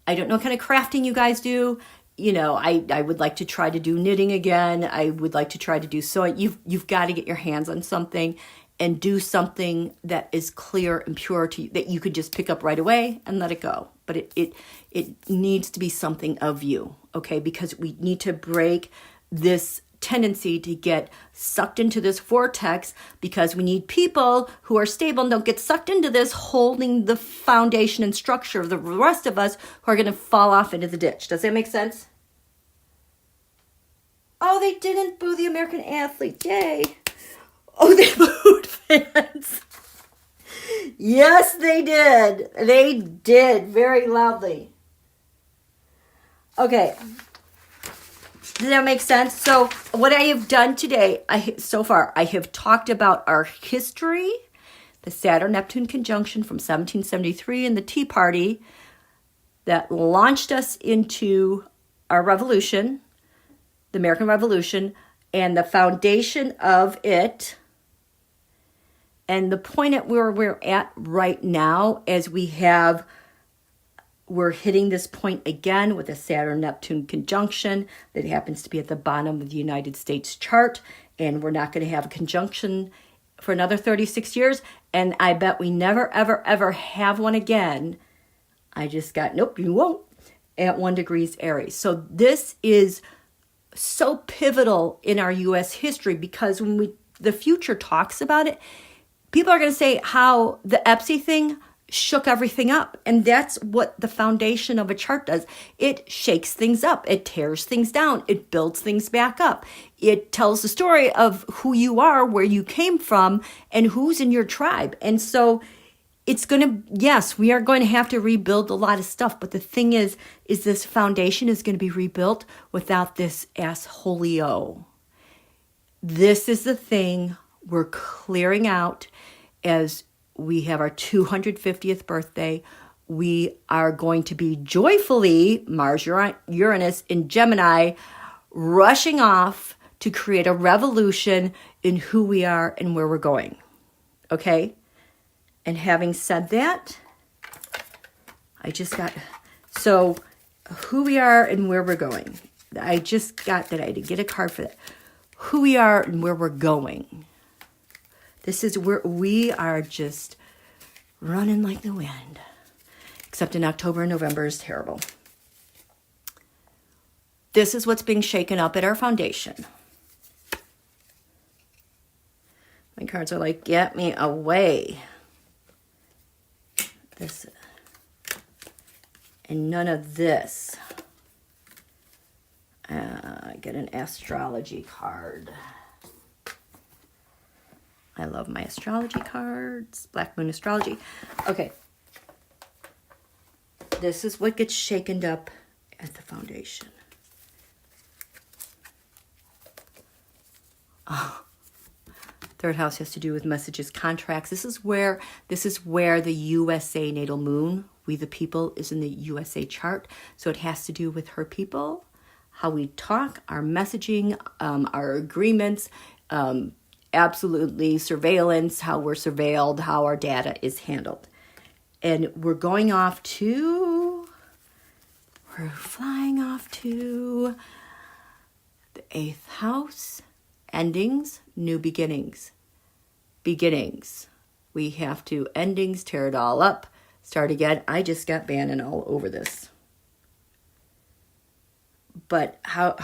I don't know what kind of crafting you guys do. You know, I would like to try to do knitting again. I would like to try to do sewing. You've got to get your hands on something and do something that is clear and pure to you, that you could just pick up right away and let it go. But it needs to be something of you, okay? Because we need to break this tendency to get sucked into this vortex, because we need people who are stable and don't get sucked into this, holding the foundation and structure of the rest of us who are going to fall off into the ditch. Does that make sense? Oh, they didn't boo the American athlete. Yay. Oh, they booed fans. Yes, they did. They did very loudly. Okay. Does that make sense? So what I have done today, so far, I have talked about our history, the Saturn-Neptune conjunction from 1773 and the Tea Party that launched us into our revolution, the American Revolution, and the foundation of it. And the point at where we're at right now, as we're hitting this point again with a Saturn-Neptune conjunction that happens to be at the bottom of the United States chart. And we're not going to have a conjunction for another 36 years. And I bet we never, ever, ever have one again. I just got, nope, you won't, at 1 degrees Aries. So this is so pivotal in our U.S. history, because when the future talks about it, people are going to say how the Epsi thing shook everything up. And that's what the foundation of a chart does. It shakes things up. It tears things down. It builds things back up. It tells the story of who you are, where you came from, and who's in your tribe. And so it's going to, yes, we are going to have to rebuild a lot of stuff. But the thing is this foundation is going to be rebuilt without this assholio. This is the thing we're clearing out as we have our 250th birthday. We are going to be joyfully, Mars, Uranus in Gemini, rushing off to create a revolution in who we are and where we're going. Okay? And having said that, so who we are and where we're going. I just got that. I had to get a card for that. Who we are and where we're going. This is where we are just running like the wind. Except in October and November is terrible. This is what's being shaken up at our foundation. My cards are like, get me away. This and none of this. I get an astrology card. I love my astrology cards. Black Moon Astrology. Okay. This is what gets shaken up at the foundation. Oh. Third house has to do with messages, contracts. This is where the USA natal moon, we the people, is in the USA chart. So it has to do with her people, how we talk, our messaging, our agreements, absolutely surveillance, how we're surveilled, how our data is handled. And we're flying off to the 8th house, endings, new beginnings. Beginnings. We have to endings, tear it all up, start again. I just got Bannon all over this. But how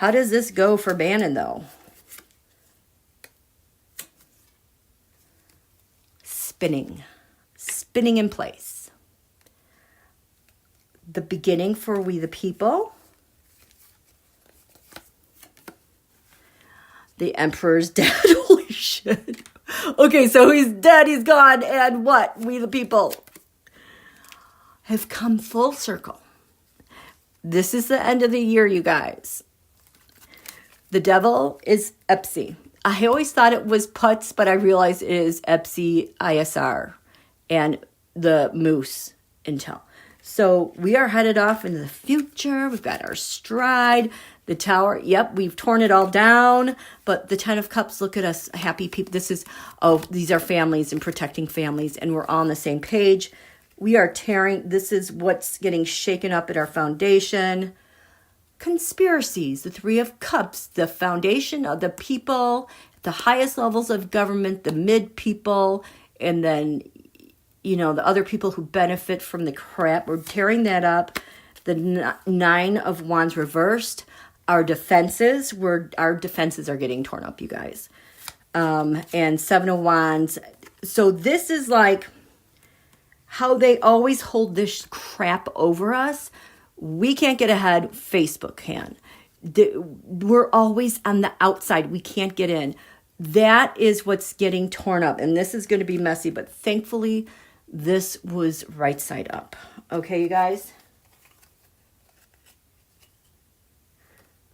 does this go for Bannon though? Spinning in place. The beginning for we the people. The emperor's dead. Holy shit. Okay, so he's dead, he's gone, and what? We the people have come full circle. This is the end of the year, you guys. The devil is Epsi. I always thought it was Putz, but I realized it is Epsi ISR and the Moose Intel. So we are headed off into the future. We've got our stride. The tower, yep, we've torn it all down. But the 10 of Cups, look at us, happy people. These are families and protecting families, and we're all on the same page. We are tearing, this is what's getting shaken up at our foundation. Conspiracies, the 3 of Cups, the foundation of the people, the highest levels of government, the mid people, and then, the other people who benefit from the crap. We're tearing that up. The 9 of Wands reversed. Our defenses are getting torn up, you guys. And 7 of Wands. So this is like how they always hold this crap over us. We can't get ahead, Facebook can. We're always on the outside. We can't get in. That is what's getting torn up. And this is going to be messy, but thankfully this was right side up. Okay, you guys?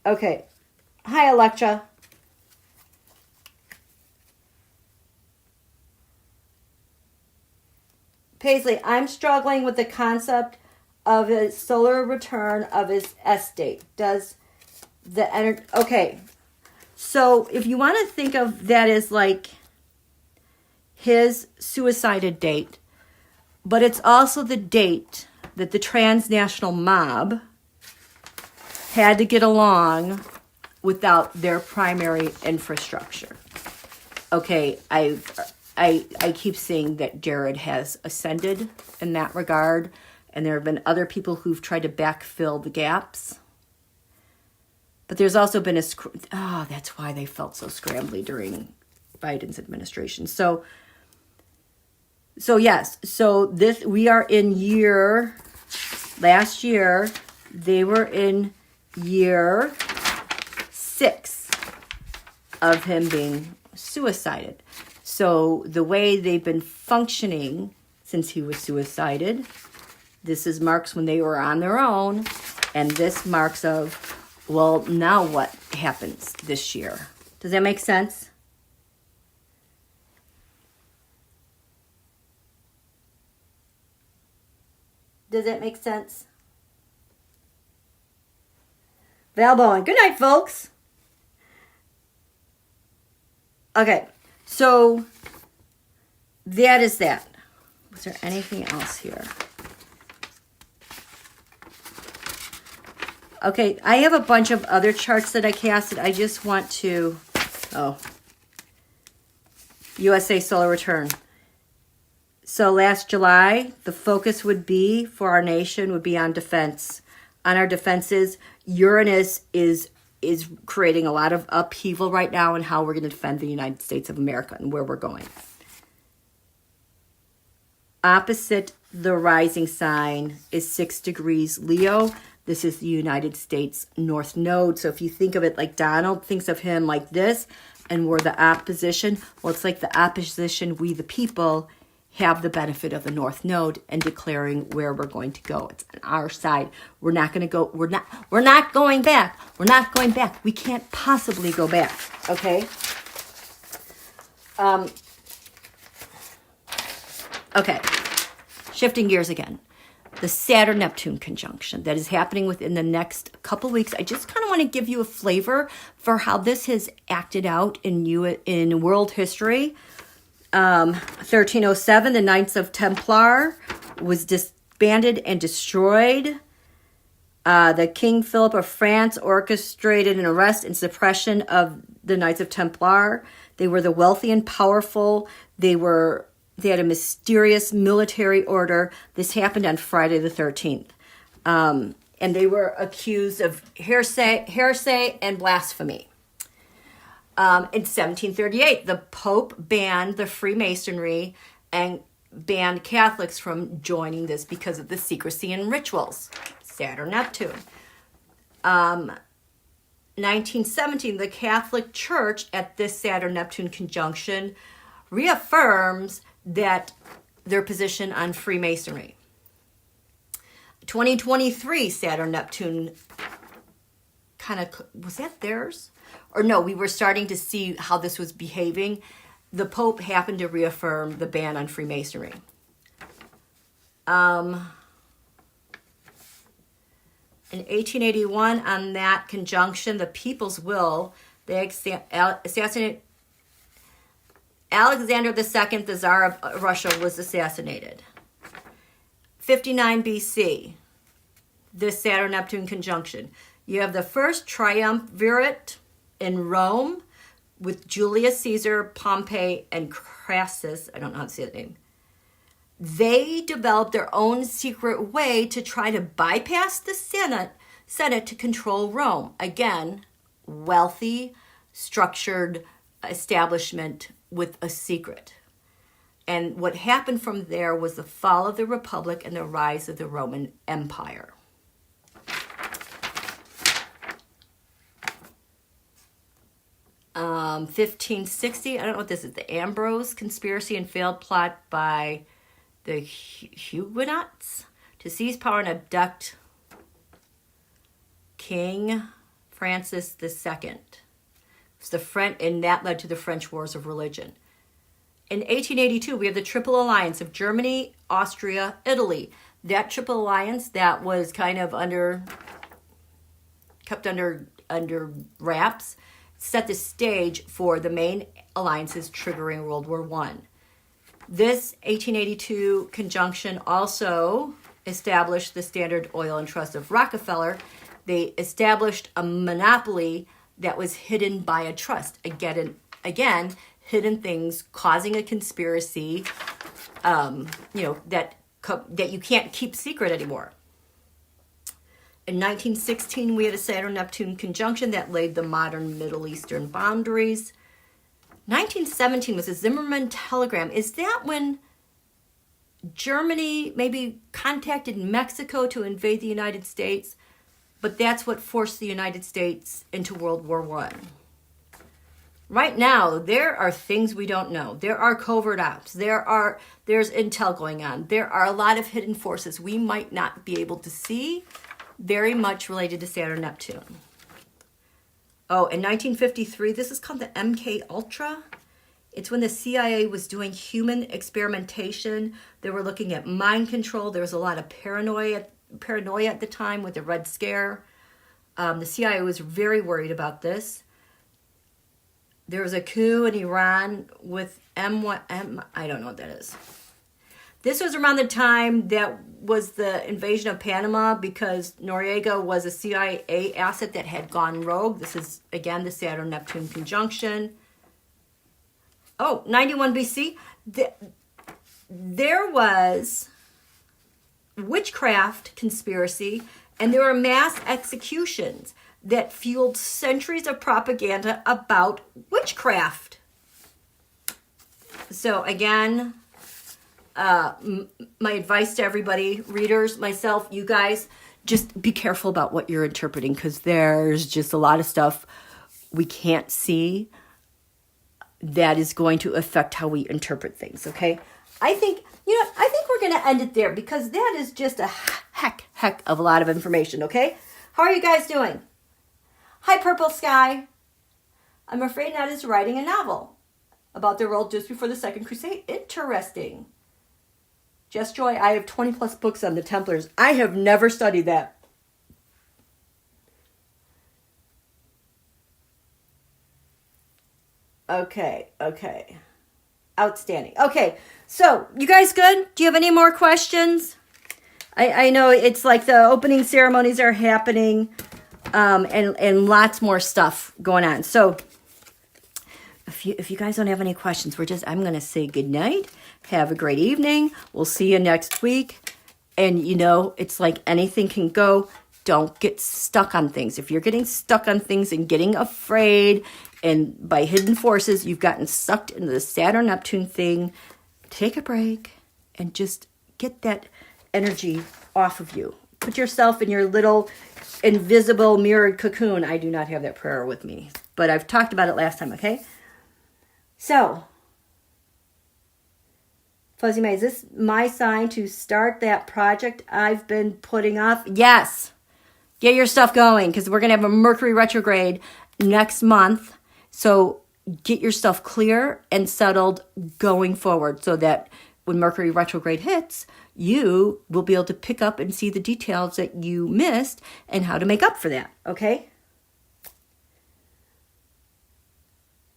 Okay. Hi, Electra. Paisley, I'm struggling with the concept of a solar return of his estate. Does the energy... Okay. So if you want to think of that as like his suicided date, but it's also the date that the transnational mob had to get along without their primary infrastructure. Okay, I keep seeing that Jared has ascended in that regard, and there have been other people who've tried to backfill the gaps. But there's also been that's why they felt so scrambly during Biden's administration. So yes, we are in last year, they were in year 6 of him being suicided. So the way they've been functioning since he was suicided, this is marks when they were on their own, and this marks of, well, now what happens this year? Does that make sense? Does that make sense? Val Bowen. Good night, folks. Okay, so that is that. Was there anything else here? Okay, I have a bunch of other charts that I casted. I just want to... USA Solar Return. So last July, the focus would be, for our nation, would be on defense. On our defenses, Uranus is creating a lot of upheaval right now in how we're going to defend the United States of America and where we're going. Opposite the rising sign is 6 degrees Leo. This is the United States North Node. So if you think of it like Donald thinks of him like this, and we're the opposition, well, it's like the opposition, we the people, have the benefit of the North Node and declaring where we're going to go. It's on our side. We're not going to go. We're not going back. We're not going back. We can't possibly go back. Okay. Okay. Shifting gears again. the Saturn-Neptune conjunction that is happening within the next couple weeks. I just kind of want to give you a flavor for how this has acted out in world history. 1307, the Knights of Templar was disbanded and destroyed. The King Philip of France orchestrated an arrest and suppression of the Knights of Templar. They were the wealthy and powerful. They had a mysterious military order. This happened on Friday the 13th. And they were accused of heresy and blasphemy. In 1738, the Pope banned the Freemasonry and banned Catholics from joining this because of the secrecy and rituals. Saturn-Neptune. 1917, the Catholic Church at this Saturn-Neptune conjunction reaffirms that their position on Freemasonry. 2023, Saturn-Neptune was that theirs? Or no, we were starting to see how this was behaving. The Pope happened to reaffirm the ban on Freemasonry. In 1881, on that conjunction, the People's Will, they assassinated Alexander II, the Tsar of Russia, was assassinated. 59 BC, this Saturn-Neptune conjunction. You have the first triumvirate in Rome with Julius Caesar, Pompey, and Crassus. I don't know how to say that name. They developed their own secret way to try to bypass the Senate to control Rome. Again, wealthy, structured establishment with a secret. And what happened from there was the fall of the Republic and the rise of the Roman Empire. Um, 1560, I don't know what this is, the Ambrose conspiracy and failed plot by the Huguenots to seize power and abduct King Francis II. And that led to the French Wars of Religion. In 1882, we have the Triple Alliance of Germany, Austria, Italy. That Triple Alliance that was kind of kept under wraps, set the stage for the main alliances triggering World War I. This 1882 conjunction also established the Standard Oil and Trust of Rockefeller. They established a monopoly that was hidden by a trust. Again, hidden things causing a conspiracy, that you can't keep secret anymore. In 1916, we had a Saturn-Neptune conjunction that laid the modern Middle Eastern boundaries. 1917 was a Zimmermann telegram. Is that when Germany maybe contacted Mexico to invade the United States? But that's what forced the United States into World War I. Right now, there are things we don't know. There are covert ops. There's intel going on. There are a lot of hidden forces we might not be able to see, very much related to Saturn-Neptune. Oh, in 1953, this is called the MK Ultra. It's when the CIA was doing human experimentation. They were looking at mind control. There was a lot of paranoia at the time with the Red Scare. The CIA was very worried about this. There was a coup in Iran with M1M. I don't know what that is. This was around the time that was the invasion of Panama because Noriega was a CIA asset that had gone rogue. This is, again, the Saturn-Neptune conjunction. Oh, 91 BC. There was witchcraft conspiracy, and there were mass executions that fueled centuries of propaganda about witchcraft. So again, my advice to everybody, readers, myself, you guys, just be careful about what you're interpreting because there's just a lot of stuff we can't see that is going to affect how we interpret things, okay? I think we're going to end it there because that is just a heck of a lot of information, okay? How are you guys doing? Hi, Purple Sky. I'm afraid Ned is writing a novel about their role just before the Second Crusade. Interesting. Just Joy, I have 20 plus books on the Templars. I have never studied that. Okay. Outstanding. Okay, so you guys good? Do you have any more questions? I know it's like the opening ceremonies are happening, and lots more stuff going on. So if you guys don't have any questions, I'm going to say good night. Have a great evening. We'll see you next week. And it's like anything can go. Don't get stuck on things. If you're getting stuck on things and getting afraid, and by hidden forces, you've gotten sucked into the Saturn-Neptune thing, take a break and just get that energy off of you. Put yourself in your little invisible mirrored cocoon. I do not have that prayer with me, but I've talked about it last time, okay? So, Fuzzy May, is this my sign to start that project I've been putting off? Yes. Get your stuff going, because we're going to have a Mercury retrograde next month. So get your stuff clear and settled going forward, so that when Mercury retrograde hits, you will be able to pick up and see the details that you missed and how to make up for that, okay?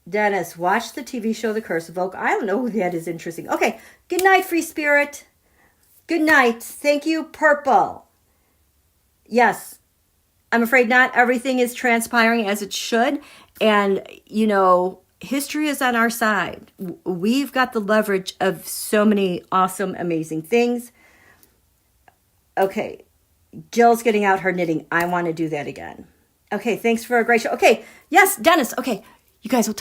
Dennis, watch the TV show The Curse of Oak. I don't know who that is. Interesting. Okay, good night, Free Spirit. Good night. Thank you, Purple. Yes, I'm afraid not everything is transpiring as it should. And, history is on our side. We've got the leverage of so many awesome, amazing things. Okay, Jill's getting out her knitting. I want to do that again. Okay, thanks for a great show. Okay, yes, Dennis. Okay, you guys will